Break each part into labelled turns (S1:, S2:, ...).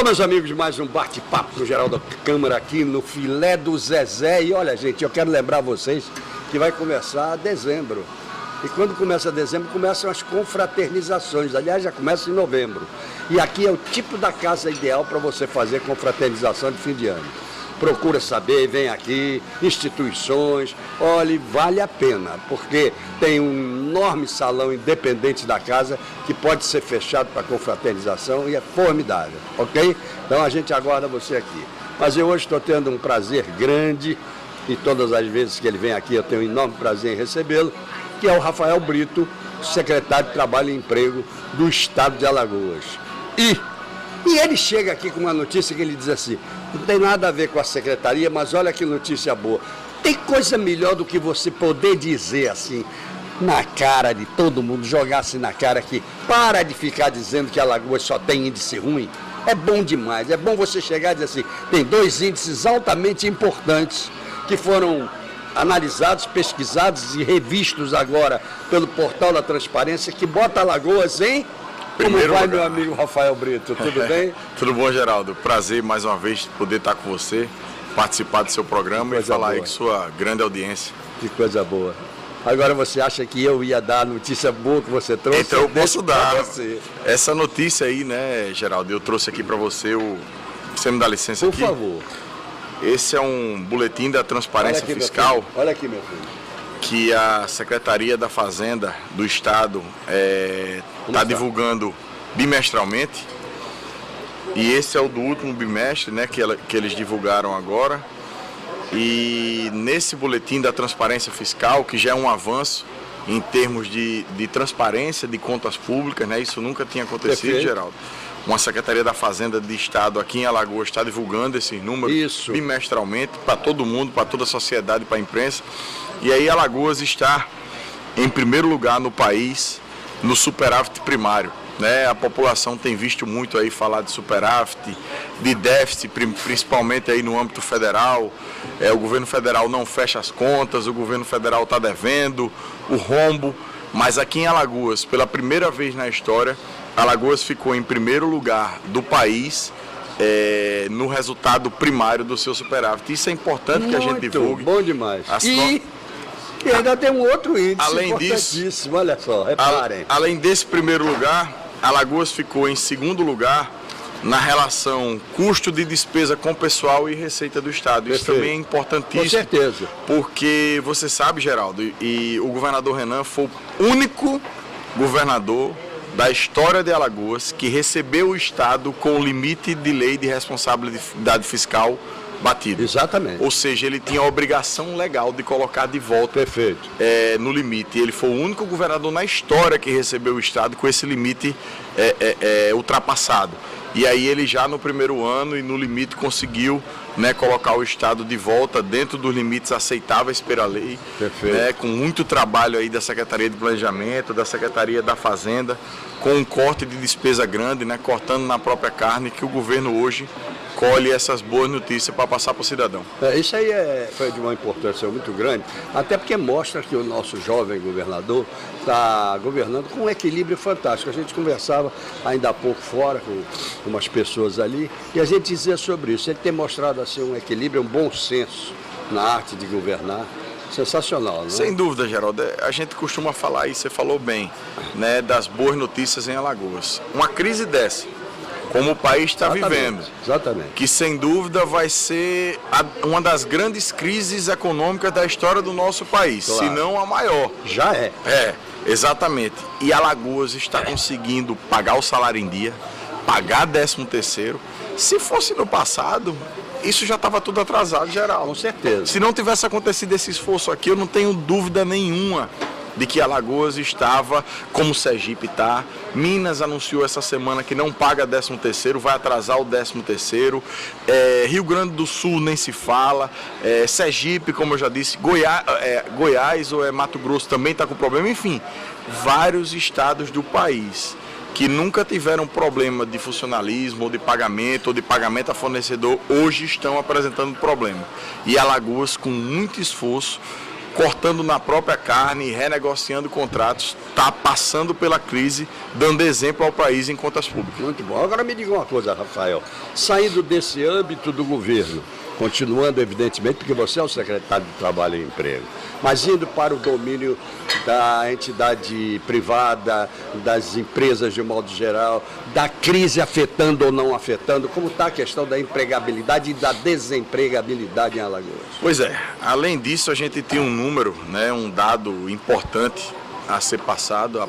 S1: Alô, meus amigos, mais um bate-papo com o Geraldo Câmara aqui no Filé do Zezé. E olha, gente, eu quero lembrar vocês que vai começar dezembro. E quando começa dezembro, começam as confraternizações. Aliás, já começa em novembro. E aqui é o tipo da casa ideal para você fazer confraternização de fim de ano. Procura saber, vem aqui, instituições, olhe, vale a pena, porque tem um enorme salão independente da casa que pode ser fechado para confraternização e é formidável, ok? Então a gente aguarda você aqui. Mas eu hoje estou tendo um prazer grande, e todas as vezes que ele vem aqui eu tenho um enorme prazer em recebê-lo, que é o Rafael Brito, secretário de Trabalho e Emprego do Estado de Alagoas. E ele chega aqui com uma notícia que ele diz assim: não tem nada a ver com a secretaria, mas olha que notícia boa. Tem coisa melhor do que você poder dizer assim, na cara de todo mundo, jogar assim na cara que para de ficar dizendo que Alagoas só tem índice ruim. É bom demais, é bom você chegar e dizer assim, tem 2 índices altamente importantes que foram analisados, pesquisados e revistos agora pelo Portal da Transparência, que bota Alagoas em... Como vai, meu amigo Rafael Brito? Tudo bem?
S2: Tudo bom, Geraldo? Prazer mais uma vez poder estar com você, participar do seu programa e falar aí com sua grande audiência.
S1: Que coisa boa. Agora você acha que eu ia dar a notícia boa que você trouxe?
S2: Então eu posso dar. Essa notícia aí, né, Geraldo? Eu trouxe aqui para você Você me dá licença aqui?
S1: Por favor.
S2: Esse é um boletim da Transparência Fiscal.
S1: Olha aqui, meu filho.
S2: Que a Secretaria da Fazenda do Estado está divulgando bimestralmente. E esse é o do último bimestre, né, que eles divulgaram agora. E nesse boletim da Transparência Fiscal, que já é um avanço em termos de transparência de contas públicas, né, isso nunca tinha acontecido, perfeito, Geraldo. Uma Secretaria da Fazenda de Estado aqui em Alagoas está divulgando esses números bimestralmente para todo mundo, para toda a sociedade, para a imprensa. E aí Alagoas está em primeiro lugar no país no superávit primário, né? A população tem visto muito aí falar de superávit, de déficit, principalmente aí no âmbito federal. O governo federal não fecha as contas, o governo federal está devendo, o rombo. Mas aqui em Alagoas, pela primeira vez na história, Alagoas ficou em primeiro lugar do país no resultado primário do seu superávit. Isso é importante que a gente divulgue.
S1: Bom demais. E ainda tem um outro índice
S2: além disso,
S1: olha só, reparem.
S2: Além desse primeiro lugar, Alagoas ficou em segundo lugar na relação custo de despesa com pessoal e receita do Estado. Perfeito. Isso também é importantíssimo.
S1: Com certeza.
S2: Porque você sabe, Geraldo, e o governador Renan foi o único governador da história de Alagoas que recebeu o Estado com o limite de lei de responsabilidade fiscal batido.
S1: Exatamente.
S2: Ou seja, ele tinha a obrigação legal de colocar de volta,
S1: perfeito,
S2: no limite. Ele foi o único governador na história que recebeu o Estado com esse limite ultrapassado. E aí ele já no primeiro ano e no limite conseguiu, né, colocar o Estado de volta dentro dos limites aceitáveis pela lei, né, com muito trabalho aí da Secretaria de Planejamento, da Secretaria da Fazenda, com um corte de despesa grande, né, cortando na própria carne, que o governo hoje colhe essas boas notícias para passar para o cidadão.
S1: Isso aí foi de uma importância muito grande, até porque mostra que o nosso jovem governador está governando com um equilíbrio fantástico. A gente conversava ainda há pouco fora com umas pessoas ali e a gente dizia sobre isso. Ele tem mostrado assim um equilíbrio, um bom senso na arte de governar. Sensacional, né?
S2: Sem dúvida, Geraldo. A gente costuma falar, e você falou bem, né, das boas notícias em Alagoas. Uma crise dessa, como o país está vivendo, que sem dúvida vai ser uma das grandes crises econômicas da história do nosso país, se não a maior.
S1: Já é.
S2: Exatamente. E Alagoas está conseguindo pagar o salário em dia, pagar 13º. Se fosse no passado, isso já estava tudo atrasado, Geraldo.
S1: Com certeza.
S2: Se não tivesse acontecido esse esforço aqui, eu não tenho dúvida nenhuma de que Alagoas estava, como Sergipe está. Minas anunciou essa semana que não paga 13º, vai atrasar o 13º. Rio Grande do Sul nem se fala. Sergipe, como eu já disse, Goiás ou Mato Grosso também está com problema. Enfim, vários estados do país que nunca tiveram problema de funcionalismo ou de pagamento a fornecedor, hoje estão apresentando problema. E Alagoas, com muito esforço, cortando na própria carne, renegociando contratos, está passando pela crise, dando exemplo ao país em contas públicas.
S1: Muito bom. Agora me diga uma coisa, Rafael. Saindo desse âmbito do governo, continuando evidentemente, porque você é o secretário de Trabalho e Emprego, mas indo para o domínio da entidade privada, das empresas de um modo geral, da crise afetando ou não afetando, como está a questão da empregabilidade e da desempregabilidade em Alagoas?
S2: Pois é, além disso a gente tem um número, né, um dado importante a ser passado,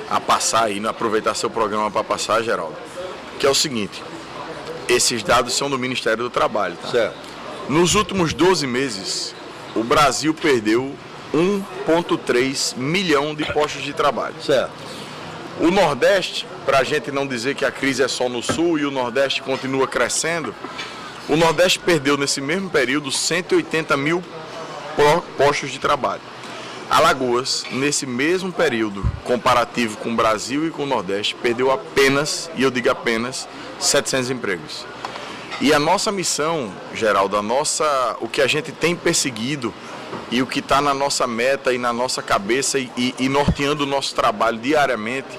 S2: a passar aí, aproveitar seu programa para passar, Geraldo, que é o seguinte: esses dados são do Ministério do Trabalho. Tá?
S1: Certo.
S2: Nos últimos 12 meses, o Brasil perdeu 1,3 milhão de postos de trabalho.
S1: Certo.
S2: O Nordeste, para a gente não dizer que a crise é só no Sul e o Nordeste continua crescendo, o Nordeste perdeu nesse mesmo período 180 mil postos de trabalho. Alagoas, nesse mesmo período comparativo com o Brasil e com o Nordeste, perdeu apenas, e eu digo apenas, 700 empregos. E a nossa missão, Geraldo, o que a gente tem perseguido e o que está na nossa meta e na nossa cabeça e norteando o nosso trabalho diariamente,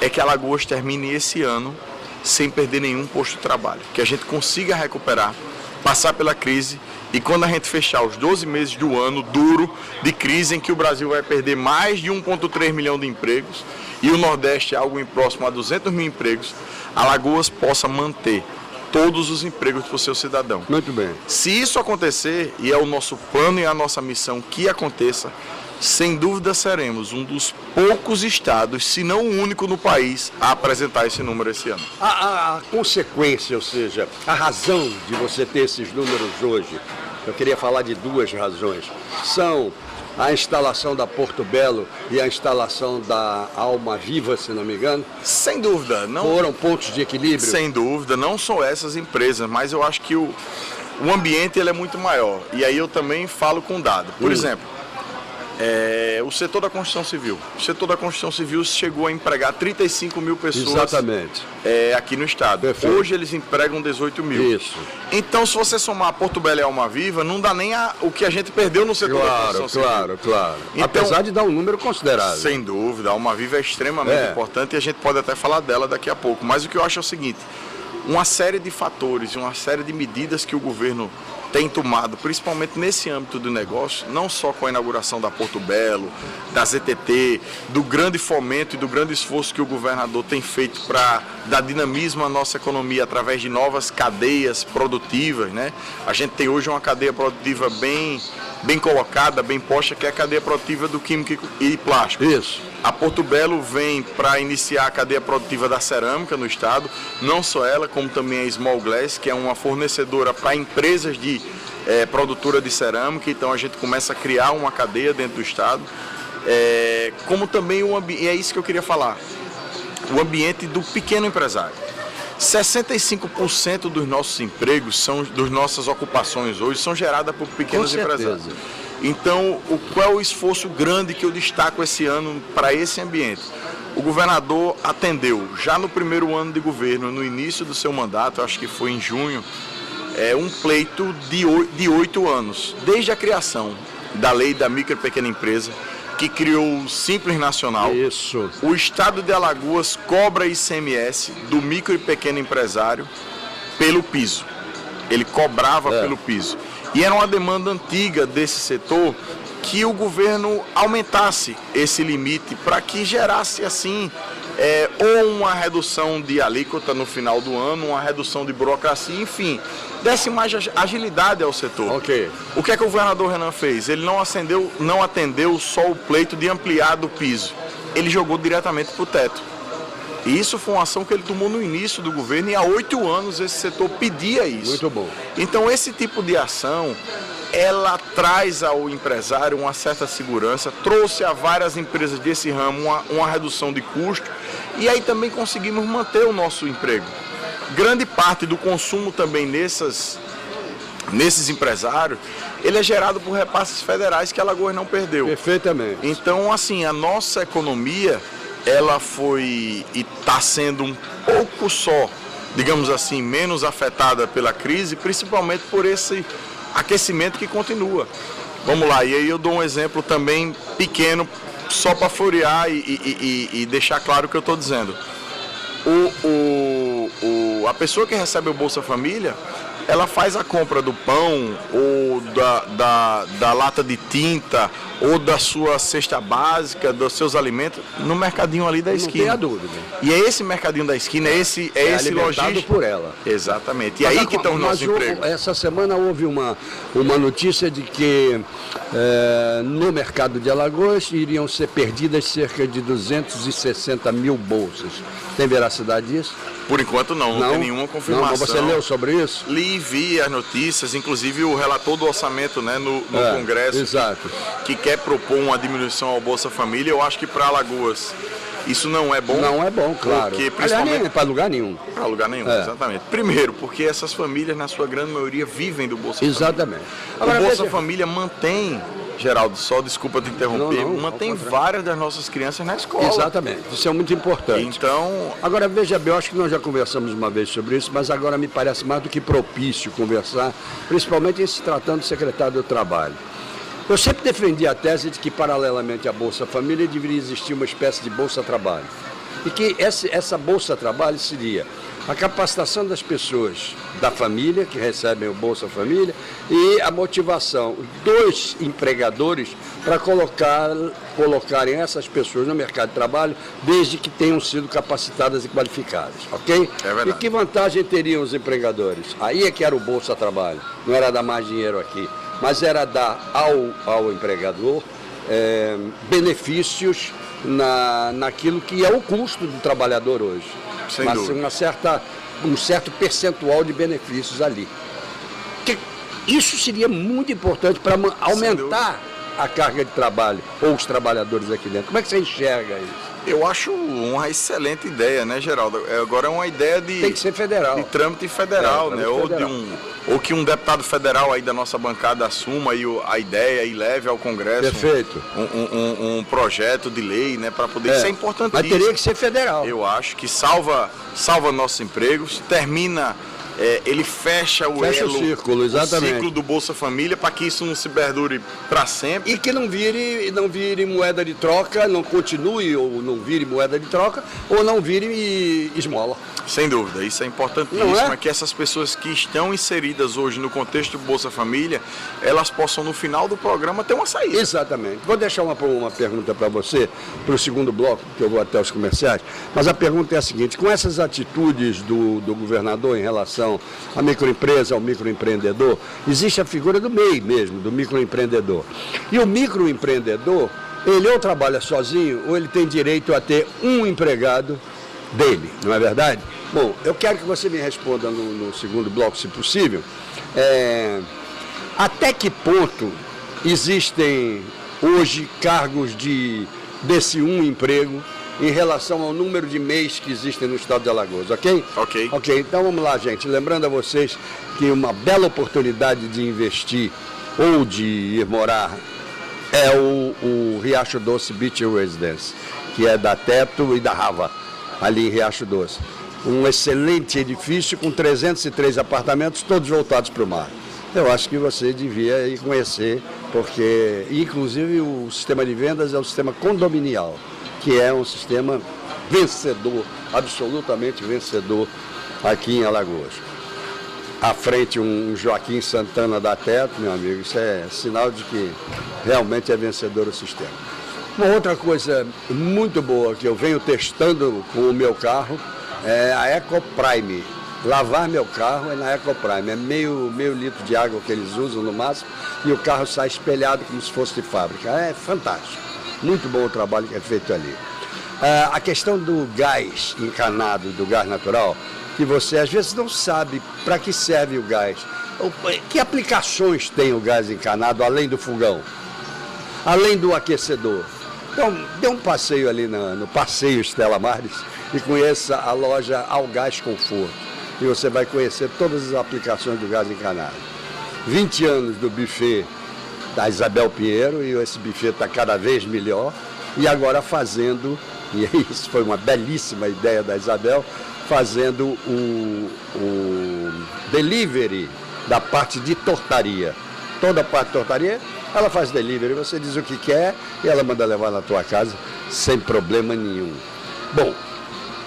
S2: é que Alagoas termine esse ano sem perder nenhum posto de trabalho. Que a gente consiga recuperar, passar pela crise e quando a gente fechar os 12 meses do ano duro de crise em que o Brasil vai perder mais de 1,3 milhão de empregos e o Nordeste algo próximo a 200 mil empregos, Alagoas possa manter todos os empregos para o seu cidadão.
S1: Muito bem.
S2: Se isso acontecer, e é o nosso plano e a nossa missão que aconteça, sem dúvida seremos um dos poucos estados, se não o único no país, a apresentar esse número esse ano.
S1: A consequência, ou seja, a razão de você ter esses números hoje, eu queria falar de duas razões, são a instalação da Porto Belo e a instalação da Alma Viva, se não me engano.
S2: Sem dúvida. Não
S1: foram pontos de equilíbrio?
S2: Sem dúvida, não são essas empresas, mas eu acho que o ambiente ele é muito maior. E aí eu também falo com dado. Por exemplo, o setor da construção civil. O setor da construção civil chegou a empregar 35 mil pessoas.
S1: Exatamente.
S2: Aqui no estado.
S1: Perfeito.
S2: Hoje eles empregam 18 mil.
S1: Isso.
S2: Então, se você somar Porto Belo e Alma Viva, não dá nem o que a gente perdeu no setor da construção civil.
S1: Claro.
S2: Então,
S1: apesar de dar um número considerável.
S2: Sem dúvida, a Alma Viva é extremamente importante e a gente pode até falar dela daqui a pouco. Mas o que eu acho é o seguinte: uma série de fatores, uma série de medidas que o governo tem tomado, principalmente nesse âmbito do negócio, não só com a inauguração da Porto Belo, da ZTT, do grande fomento e do grande esforço que o governador tem feito para dar dinamismo à nossa economia através de novas cadeias produtivas, né? A gente tem hoje uma cadeia produtiva bem colocada, bem posta, que é a cadeia produtiva do químico e plástico.
S1: Isso.
S2: A Porto Belo vem para iniciar a cadeia produtiva da cerâmica no estado, não só ela, como também a Small Glass, que é uma fornecedora para empresas de produtora de cerâmica. Então a gente começa a criar uma cadeia dentro do estado, como também e é isso que eu queria falar, o ambiente do pequeno empresário. 65% dos nossos empregos, das nossas ocupações hoje, são geradas por pequenos empresários. Então, qual é o esforço grande que eu destaco esse ano para esse ambiente? O governador atendeu, já no primeiro ano de governo, no início do seu mandato, acho que foi em junho, um pleito de 8 anos, desde a criação da lei da micro e pequena empresa, que criou o Simples Nacional.
S1: Isso.
S2: O estado de Alagoas cobra ICMS do micro e pequeno empresário pelo piso. Ele cobrava pelo piso. E era uma demanda antiga desse setor que o governo aumentasse esse limite para que gerasse assim ou uma redução de alíquota no final do ano, uma redução de burocracia, enfim, desse mais agilidade ao setor.
S1: Ok.
S2: O que é que o governador Renan fez? Ele não atendeu só o pleito de ampliar do piso, ele jogou diretamente para o teto. E isso foi uma ação que ele tomou no início do governo e há 8 anos esse setor pedia isso.
S1: Muito bom.
S2: Então esse tipo de ação, ela traz ao empresário uma certa segurança, trouxe a várias empresas desse ramo uma redução de custo e aí também conseguimos manter o nosso emprego. Grande parte do consumo também nesses empresários, ele é gerado por repasses federais que Alagoas não perdeu.
S1: Perfeitamente.
S2: Então, assim, a nossa economia, ela foi e está sendo um pouco só, digamos assim, menos afetada pela crise, principalmente por esse aquecimento que continua. Vamos lá, e aí eu dou um exemplo também pequeno, só para florear e deixar claro o que eu estou dizendo. A pessoa que recebe o Bolsa Família, ela faz a compra do pão, ou da lata de tinta, ou da sua cesta básica, dos seus alimentos, no mercadinho ali da esquina.
S1: Não tem a dúvida.
S2: E é esse mercadinho da esquina, é esse logístico
S1: por ela.
S2: Exatamente. E aí que estão os nossos empregos.
S1: Essa semana houve uma notícia de que no mercado de Alagoas iriam ser perdidas cerca de 260 mil bolsas. Tem veracidade disso?
S2: Por enquanto não tem nenhuma confirmação.
S1: Não, mas você leu sobre isso?
S2: Li e vi as notícias, inclusive o relator do orçamento, né, no Congresso,
S1: exato.
S2: Que quer propor uma diminuição ao Bolsa Família. Eu acho que para Alagoas isso não é bom.
S1: Não é bom, claro.
S2: Porque, principalmente,
S1: não é para lugar nenhum.
S2: Para lugar nenhum, exatamente. Primeiro, porque essas famílias, na sua grande maioria, vivem do Bolsa Família.
S1: Exatamente.
S2: Agora, o Bolsa Família mantém, Geraldo, só desculpa te interromper, mantém várias das nossas crianças na escola.
S1: Exatamente, isso é muito importante.
S2: Então...
S1: Agora, veja bem, eu acho que nós já conversamos uma vez sobre isso, mas agora me parece mais do que propício conversar, principalmente em se tratando do secretário do Trabalho. Eu sempre defendi a tese de que, paralelamente à Bolsa Família, deveria existir uma espécie de Bolsa Trabalho. E que essa Bolsa Trabalho seria a capacitação das pessoas da família, que recebem o Bolsa Família, e a motivação dos empregadores para colocarem essas pessoas no mercado de trabalho, desde que tenham sido capacitadas e qualificadas, ok?
S2: É verdade.
S1: E que vantagem teriam os empregadores? Aí é que era o Bolsa Trabalho, não era dar mais dinheiro aqui, mas era dar ao empregador benefícios naquilo que é o custo do trabalhador hoje.
S2: Sem dúvida.
S1: Um certo percentual de benefícios ali. Isso seria muito importante para aumentar a carga de trabalho ou os trabalhadores aqui dentro. Como é que você enxerga isso?
S2: Eu acho uma excelente ideia, né, Geraldo? Agora é uma ideia de...
S1: Tem que ser federal.
S2: De trâmite federal, né? Ou que um deputado federal aí da nossa bancada assuma aí a ideia e leve ao Congresso.
S1: Perfeito.
S2: Um projeto de lei, né? Para poder... Isso é importantíssimo.
S1: Mas teria que ser federal.
S2: Eu acho que salva nossos empregos, termina... ele fecha o
S1: círculo, exatamente.
S2: O ciclo do Bolsa Família, para que isso não se perdure para sempre.
S1: E que não vire moeda de troca, não continue ou não vire moeda de troca, ou não vire esmola.
S2: Sem dúvida, isso é importantíssimo, é que essas pessoas que estão inseridas hoje no contexto do Bolsa Família, elas possam no final do programa ter uma saída.
S1: Exatamente. Vou deixar uma pergunta para você, para o segundo bloco, que eu vou até os comerciais, mas a pergunta é a seguinte: com essas atitudes do governador em relação à microempresa, ao microempreendedor, existe a figura do MEI mesmo, do microempreendedor. E o microempreendedor, ele ou trabalha sozinho, ou ele tem direito a ter um empregado dele, não é verdade? Bom, eu quero que você me responda no segundo bloco, se possível, até que ponto existem hoje cargos desse um emprego em relação ao número de MEIs que existem no estado de Alagoas, ok? Ok, então vamos lá, gente. Lembrando a vocês que uma bela oportunidade de investir ou de ir morar é o Riacho Doce Beach Residence, que é da Teto e da Rava, ali em Riacho Doce. Um excelente edifício com 303 apartamentos, todos voltados para o mar. Eu acho que você devia ir conhecer, porque inclusive o sistema de vendas é o sistema condominial, que é um sistema vencedor, absolutamente vencedor aqui em Alagoas. À frente um Joaquim Santana da Teto, meu amigo, isso é sinal de que realmente é vencedor o sistema. Uma outra coisa muito boa que eu venho testando com o meu carro é a EcoPrime. Lavar meu carro é na EcoPrime, é meio litro de água que eles usam no máximo e o carro sai espelhado como se fosse de fábrica. É fantástico, muito bom o trabalho que é feito ali. A questão do gás encanado, do gás natural, que você às vezes não sabe para que serve o gás. Que aplicações tem o gás encanado além do fogão, além do aquecedor? Então, dê um passeio ali no Passeio Stella Maris e conheça a loja Ao Gás Conforto. E você vai conhecer todas as aplicações do gás encanado. 20 anos do buffet da Isabel Pinheiro, e esse buffet está cada vez melhor. E agora fazendo, e isso foi uma belíssima ideia da Isabel, fazendo o delivery da parte de tortaria. Toda a parte de tortaria, ela faz delivery, você diz o que quer e ela manda levar na tua casa sem problema nenhum. Bom,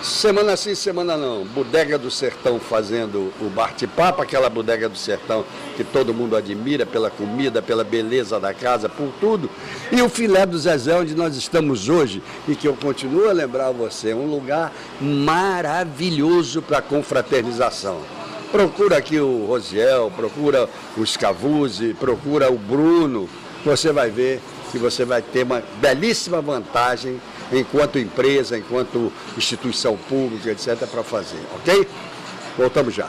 S1: semana sim, semana não, Bodega do Sertão fazendo o bate-papo, aquela Bodega do Sertão que todo mundo admira pela comida, pela beleza da casa, por tudo. E o Filé do Zezé, onde nós estamos hoje e que eu continuo a lembrar a você, um lugar maravilhoso para confraternização. Procura aqui o Rosiel, procura o Scavuzzi, procura o Bruno, você vai ver que você vai ter uma belíssima vantagem enquanto empresa, enquanto instituição pública, etc., para fazer, ok? Voltamos já.